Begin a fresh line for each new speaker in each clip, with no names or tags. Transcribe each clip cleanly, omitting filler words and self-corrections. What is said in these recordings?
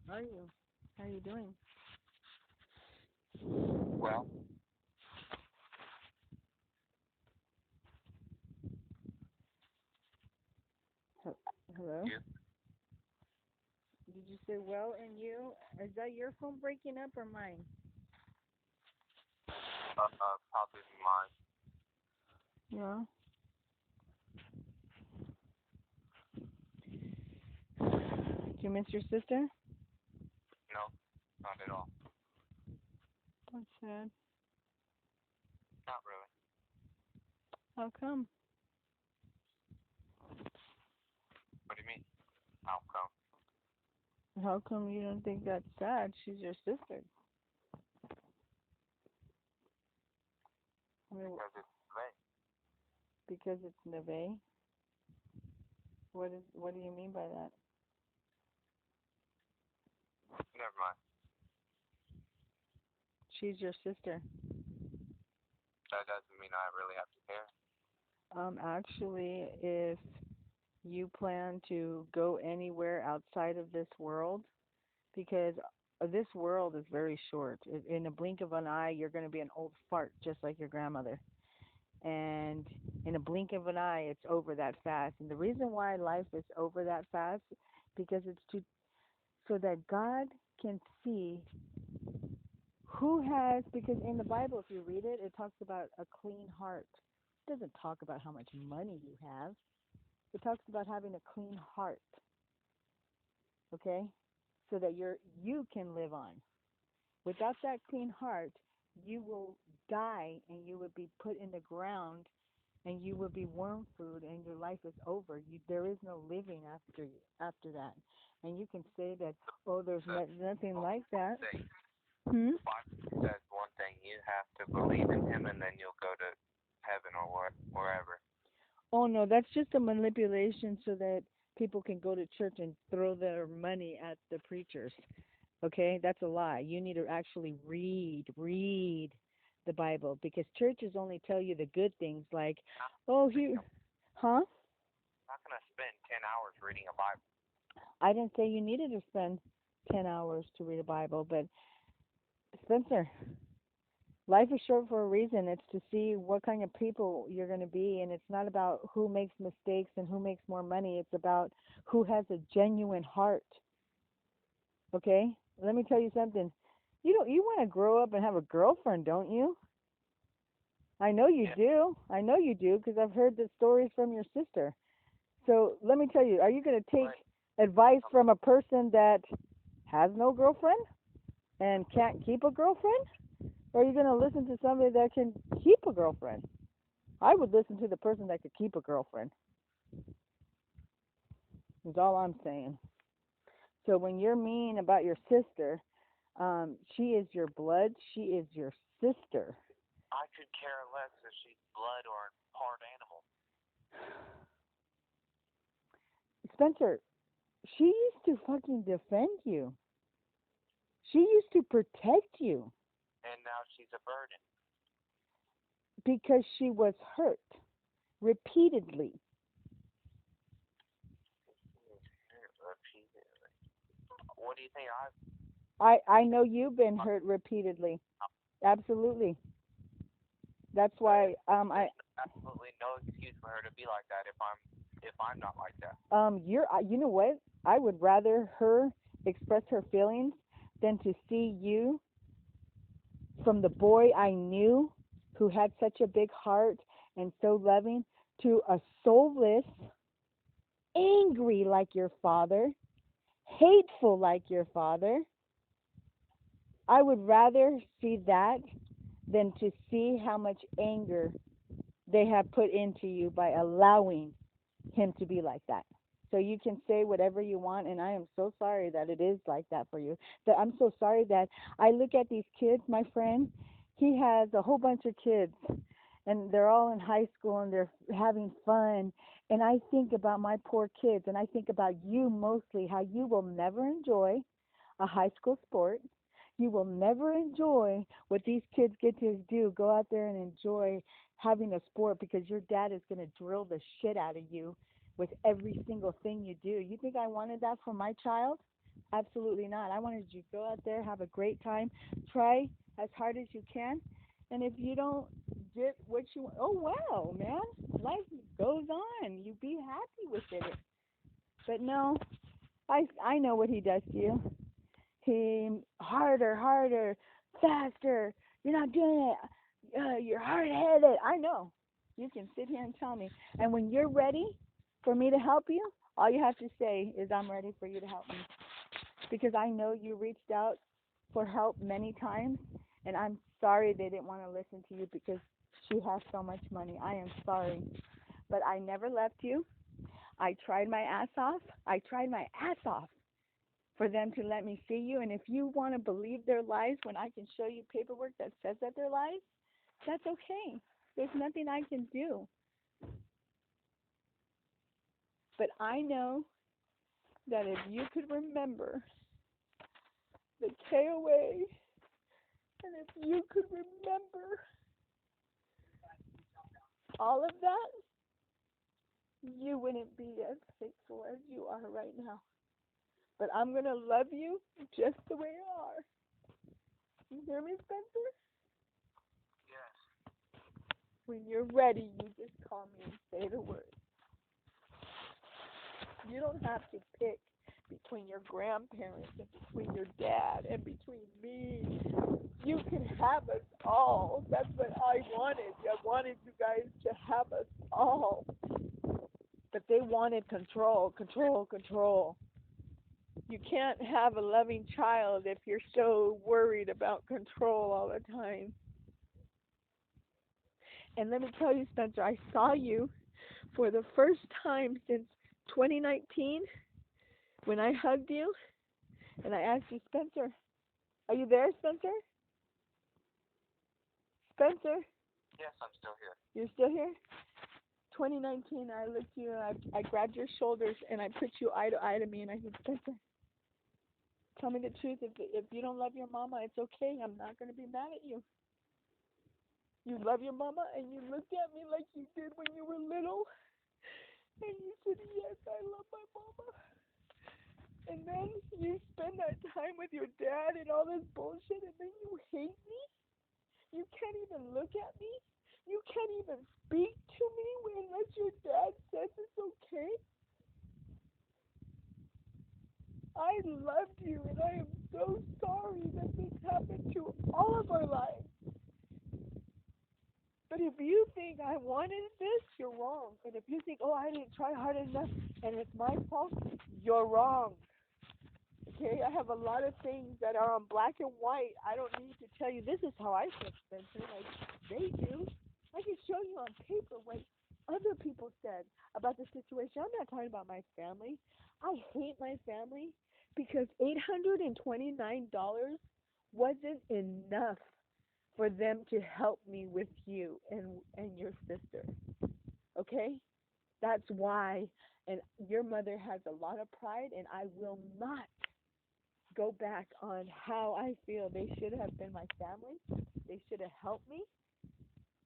How are you? How are you doing?
Well,
Hello?
you,
Did you say well and you? Is that your phone breaking up or mine?
probably mine.
Yeah. Do you miss your sister?
No, not at all.
That's sad.
Not really.
How come?
What do you mean? How come?
How come you don't think that's sad? She's your sister. I mean,
Because it's late.
because it's Neve. What do you mean by that?
Never mind.
She's your sister.
That doesn't mean I really have to care.
Actually, if you plan to go anywhere outside of this world, because this world is very short. In a blink of an eye, you're going to be an old fart just like your grandmother. And in a blink of an eye, it's over that fast. And the reason why life is over that fast, because it's to so that God can see who has, because in the Bible, if you read it, it talks about a clean heart. It doesn't talk about how much money you have. It talks about having a clean heart, okay? So that you can live on. Without that clean heart, you will die and you will be put in the ground and you will be worm food and your life is over. There is no living after that. And you can say that, oh, there's nothing like that.
Thing.
Hmm?
The Bible says one thing. You have to believe in Him, and then you'll go to heaven or wherever.
Oh no, that's just a manipulation so that people can go to church and throw their money at the preachers. Okay, that's a lie. You need to actually read the Bible because churches only tell you the good things like, oh, huh?
I'm not gonna spend 10 hours reading a Bible.
I didn't say you needed to spend 10 hours to read a Bible, but Spencer, life is short for a reason. It's to see what kind of people you're going to be, and it's not about who makes mistakes and who makes more money. It's about who has a genuine heart. Okay? Let me tell you something. You want to grow up and have a girlfriend, don't you? I know you
Yeah.
do. I know you do because I've heard the stories from your sister. So let me tell you, are you going to take advice from a person that has no girlfriend and can't keep a girlfriend? Or are you going to listen to somebody that can keep a girlfriend? I would listen to the person that could keep a girlfriend. Is all I'm saying. So when you're mean about your sister, she is your blood. She is your sister.
I could care less if she's blood or part animal.
Spencer, she used to fucking defend you. She used to protect you
And now she's a burden.
because she was hurt repeatedly.
What do you think?
I know you've been hurt repeatedly. Absolutely. That's why I
absolutely no excuse for her to be like that if I'm not like that.
you know what? I would rather her express her feelings than to see you from the boy I knew who had such a big heart and so loving to a soulless, angry like your father, hateful like your father. I would rather see that than to see how much anger they have put into you by allowing him to be like that. So you can say whatever you want, and I am so sorry that it is like that for you. That I'm so sorry that I look at these kids, my friend. He has a whole bunch of kids, and they're all in high school and they're having fun. And I think about my poor kids, and I think about you mostly, how you will never enjoy a high school sport. You will never enjoy what these kids get to do. Go out there and enjoy having a sport because your dad is going to drill the shit out of you with every single thing you do. You think I wanted that for my child? Absolutely not. I wanted you to go out there, have a great time, try as hard as you can, and if you don't get what you want, oh well, man, life goes on. You be happy with it. But no, I know what he does to you. He harder, harder, faster. You're not doing it. You're hard-headed. I know. You can sit here and tell me. And when you're ready for me to help you, all you have to say is, I'm ready for you to help me. Because I know you reached out for help many times, and I'm sorry they didn't want to listen to you because she has so much money. I am sorry. But I never left you. I tried my ass off. I tried my ass off for them to let me see you. And if you want to believe their lies when I can show you paperwork that says that they're lies, that's okay. There's nothing I can do. But I know that if you could remember the KOA, and if you could remember all of that, you wouldn't be as hateful as you are right now. But I'm going to love you just the way you are. You hear me, Spencer?
Yes.
When you're ready, you just call me and say the word. You don't have to pick between your grandparents and between your dad and between me. You can have us all. That's what I wanted. I wanted you guys to have us all. But they wanted control, control, control. You can't have a loving child if you're so worried about control all the time. And let me tell you, Spencer, I saw you for the first time since 2019 when I hugged you and I asked you, Spencer, are you there, Spencer? Spencer?
Yes, I'm still here.
You're still here? 2019, I looked at you and I grabbed your shoulders and I put you eye to eye to me and I said, Spencer, tell me the truth. If you don't love your mama, it's okay. I'm not going to be mad at you. You love your mama, and you looked at me like you did when you were little. And you said, yes, I love my mama. And then you spend that time with your dad and all this bullshit, and then you hate me? You can't even look at me? You can't even speak to me unless your dad says it's okay? I loved you, and I am so sorry that this happened to all of our lives. But if you think I wanted this, you're wrong. And if you think, oh, I didn't try hard enough and it's my fault, you're wrong. Okay, I have a lot of things that are on black and white. I don't need to tell you this is how I feel, Spencer, like they do. I can show you on paper what other people said about the situation. I'm not talking about my family. I hate my family because $829 wasn't enough for them to help me with you and your sister. Okay? That's why. And your mother has a lot of pride, and I will not go back on how I feel. They should have been my family. They should have helped me.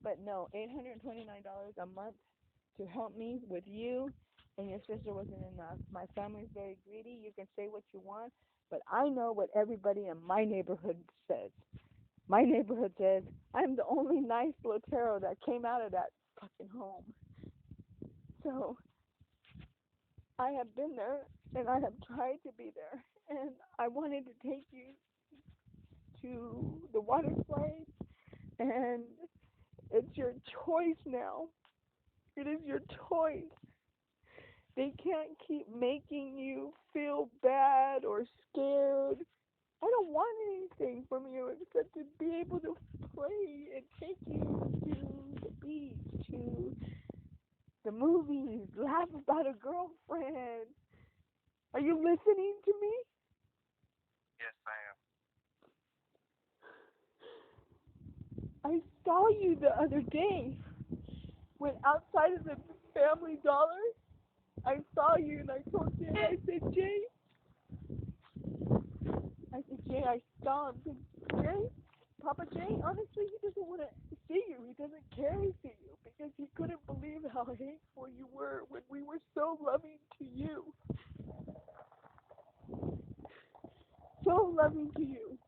But no, $829 a month to help me with you and your sister wasn't enough. My family's very greedy. You can say what you want, but I know what everybody in my neighborhood says. My neighborhood says I'm the only nice Lotero that came out of that fucking home. So I have been there and I have tried to be there. And I wanted to take you to the water slide, and it's your choice now. It is your choice. They can't keep making you feel bad or scared. I don't want anything from you except to be able to play and take you to the beach, to the movies, laugh about a girlfriend. Are you listening to me?
Yes, I am.
I saw you the other day. Went outside of the Family Dollar. I saw you and I told Jay, I said, Jay, I saw him. Jay, Papa Jay, honestly, he doesn't want to see you. He doesn't care to see you because he couldn't believe how hateful you were when we were so loving to you. So loving to you.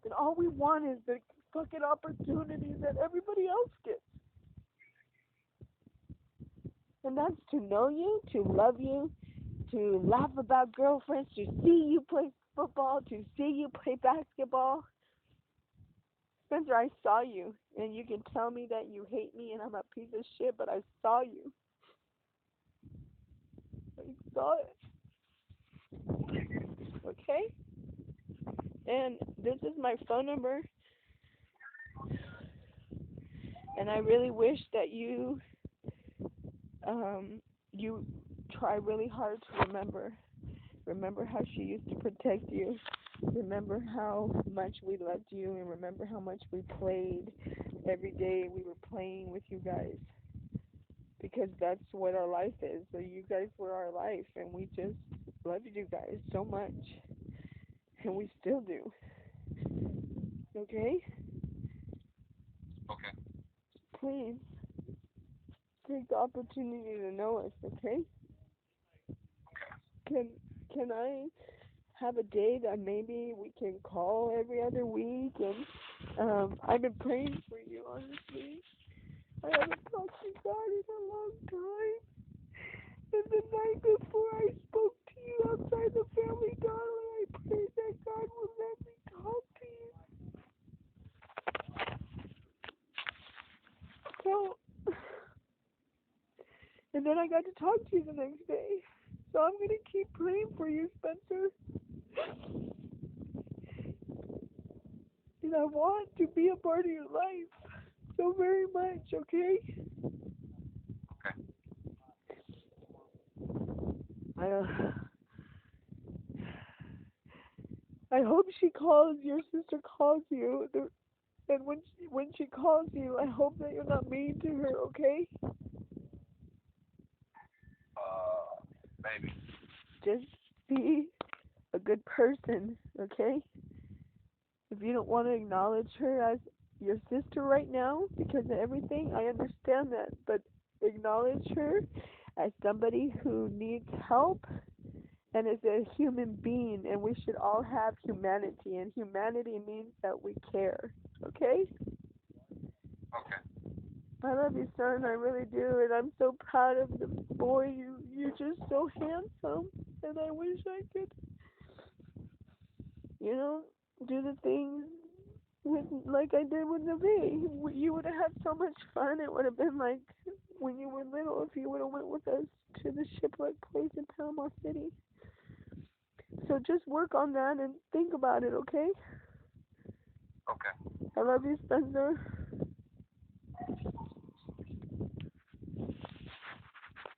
And all we want is the fucking opportunity that everybody else gets. And that's to know you, to love you, to laugh about girlfriends, to see you play football, to see you play basketball. Spencer, I saw you, and you can tell me that you hate me and I'm a piece of shit, but I saw you. I saw it. Okay? And this is my phone number. And I really wish that you try really hard to remember how she used to protect you, remember how much we loved you, and remember how much we played every day. We were playing with you guys, because that's what our life is. So you guys were our life, and we just loved you guys so much, and we still do. Okay?
Okay.
Please take the opportunity to know us. Okay?
Okay.
Can I have a day that maybe we can call every other week? And I've been praying for you, honestly. I haven't talked to God in a long time. And the night before I spoke to you outside the family dollar, I prayed that God will let me talk to you. So, and then I got to talk to you the next day. So I'm going to keep praying for you, Spencer. And I want to be a part of your life so very much, okay?
Okay.
I hope your sister calls you, and when she calls you, I hope that you're not mean to her, okay?
Maybe.
Just be a good person, okay? If you don't want to acknowledge her as your sister right now because of everything, I understand that, but acknowledge her as somebody who needs help and is a human being, and we should all have humanity, and humanity means that we care, okay?
Okay.
I love you, son, I really do, and I'm so proud of the boy. You're just so handsome, and I wish I could, do the things like I did with Navi. You would have had so much fun. It would have been like when you were little if you would have went with us to the shipwreck place in Panama City. So just work on that and think about it, okay?
Okay.
I love you, Spencer.